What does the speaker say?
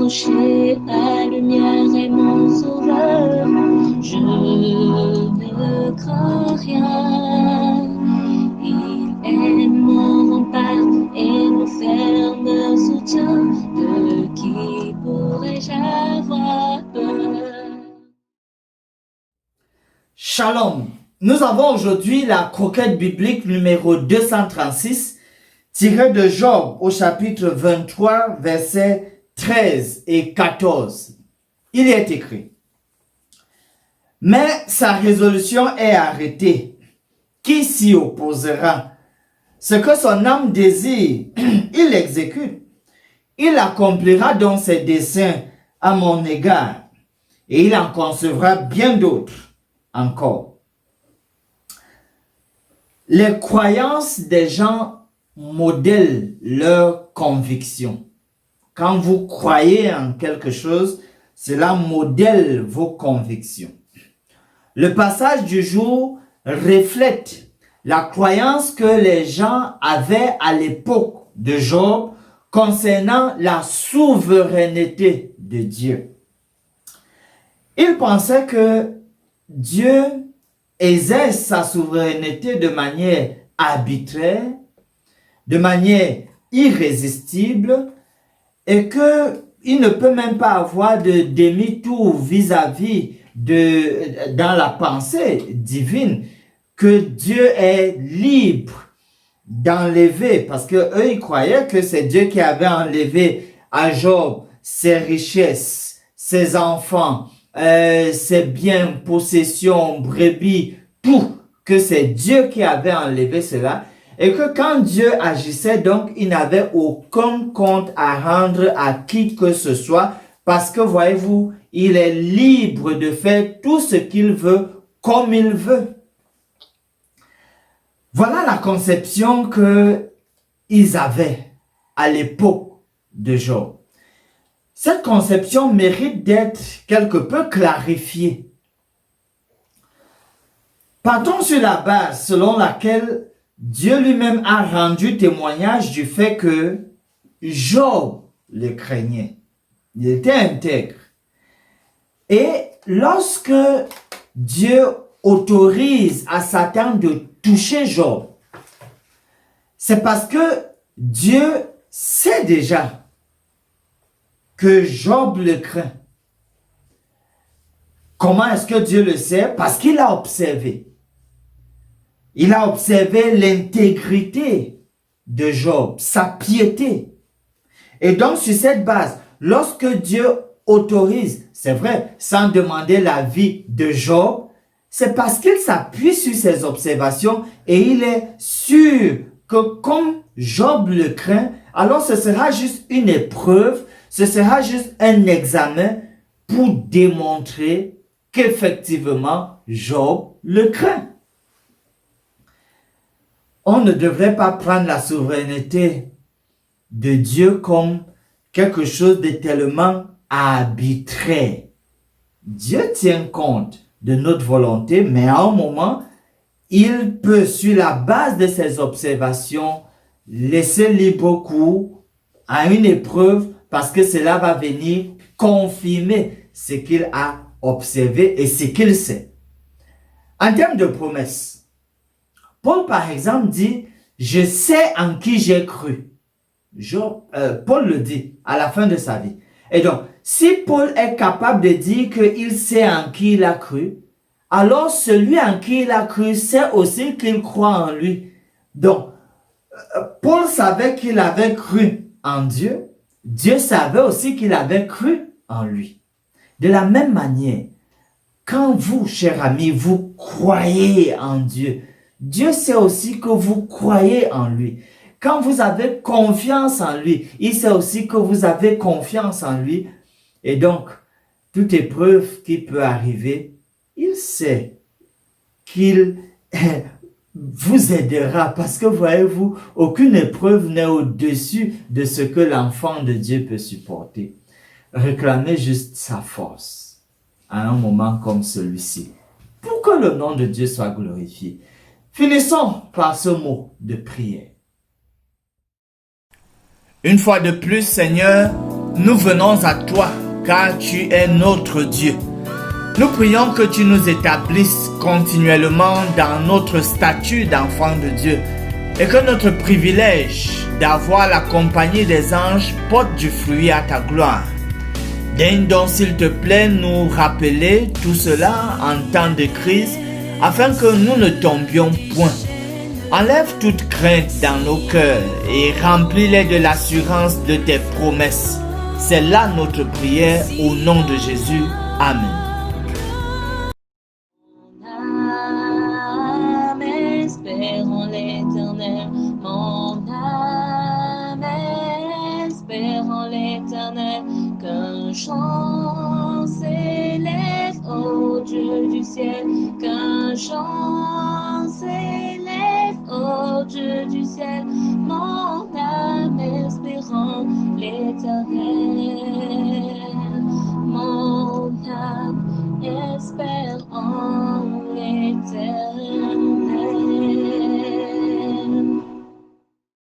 approcher, la lumière est mon sauveur. Je ne crains rien. Il est mon rempart et mon ferme soutien. De qui pourrais-je avoir peur? Shalom. Nous avons aujourd'hui la croquette biblique numéro 236 tirée de Job au chapitre 23 versets 13 et 14. Il y est écrit: mais sa résolution est arrêtée. Qui s'y opposera? Ce que son âme désire, il l'exécute. Il accomplira donc ses desseins à mon égard, et il en concevra bien d'autres encore. Les croyances des gens modèlent leurs convictions. Quand vous croyez en quelque chose, cela modèle vos convictions. Le passage du jour reflète la croyance que les gens avaient à l'époque de Job concernant la souveraineté de Dieu. Ils pensaient que Dieu exerce sa souveraineté de manière arbitraire, de manière irrésistible, et qu'il ne peut même pas avoir de demi-tour vis-à-vis dans la pensée divine, que Dieu est libre d'enlever, parce que eux ils croyaient que c'est Dieu qui avait enlevé à Job ses richesses, ses enfants, ses biens, possessions, brebis, tout, que c'est Dieu qui avait enlevé cela, et que quand Dieu agissait, donc, il n'avait aucun compte à rendre à qui que ce soit, parce que, voyez-vous, il est libre de faire tout ce qu'il veut, comme il veut. Voilà la conception qu'ils avaient à l'époque de Job. Cette conception mérite d'être quelque peu clarifiée. Partons sur la base selon laquelle Dieu lui-même a rendu témoignage du fait que Job le craignait. Il était intègre. Et lorsque Dieu autorise à Satan de toucher Job, c'est parce que Dieu sait déjà que Job le craint. Comment est-ce que Dieu le sait? Parce qu'il a observé. Il a observé l'intégrité de Job, sa piété. Et donc, sur cette base, lorsque Dieu autorise, c'est vrai, sans demander l'avis de Job, c'est parce qu'il s'appuie sur ses observations et il est sûr que comme Job le craint, alors ce sera juste une épreuve, ce sera juste un examen pour démontrer qu'effectivement Job le craint. On ne devrait pas prendre la souveraineté de Dieu comme quelque chose de tellement arbitraire. Dieu tient compte de notre volonté, mais à un moment, il peut, sur la base de ses observations, laisser libre cours à une épreuve parce que cela va venir confirmer ce qu'il a observé et ce qu'il sait. En termes de promesses, Paul, par exemple, dit « Je sais en qui j'ai cru ». Paul le dit à la fin de sa vie. Et donc, si Paul est capable de dire qu'il sait en qui il a cru, alors celui en qui il a cru sait aussi qu'il croit en lui. Donc, Paul savait qu'il avait cru en Dieu. Dieu savait aussi qu'il avait cru en lui. De la même manière, quand vous, cher ami, vous croyez en Dieu, Dieu sait aussi que vous croyez en lui. Quand vous avez confiance en lui, il sait aussi que vous avez confiance en lui. Et donc, toute épreuve qui peut arriver, il sait qu'il vous aidera. Parce que, voyez-vous, aucune épreuve n'est au-dessus de ce que l'enfant de Dieu peut supporter. Réclamez juste sa force à un moment comme celui-ci, pour que le nom de Dieu soit glorifié. Finissons par ce mot de prière. Une fois de plus, Seigneur, nous venons à toi, car tu es notre Dieu. Nous prions que tu nous établisses continuellement dans notre statut d'enfant de Dieu et que notre privilège d'avoir la compagnie des anges porte du fruit à ta gloire. Daigne donc, s'il te plaît, nous rappeler tout cela en temps de crise afin que nous ne tombions point. Enlève toute crainte dans nos cœurs et remplis-les de l'assurance de tes promesses. C'est là notre prière au nom de Jésus. Amen. Espérons l'Éternel, mon âme, espérons l'Éternel, qu'un chant s'élève au Dieu du ciel, qu'un chant s'élève au Dieu du ciel,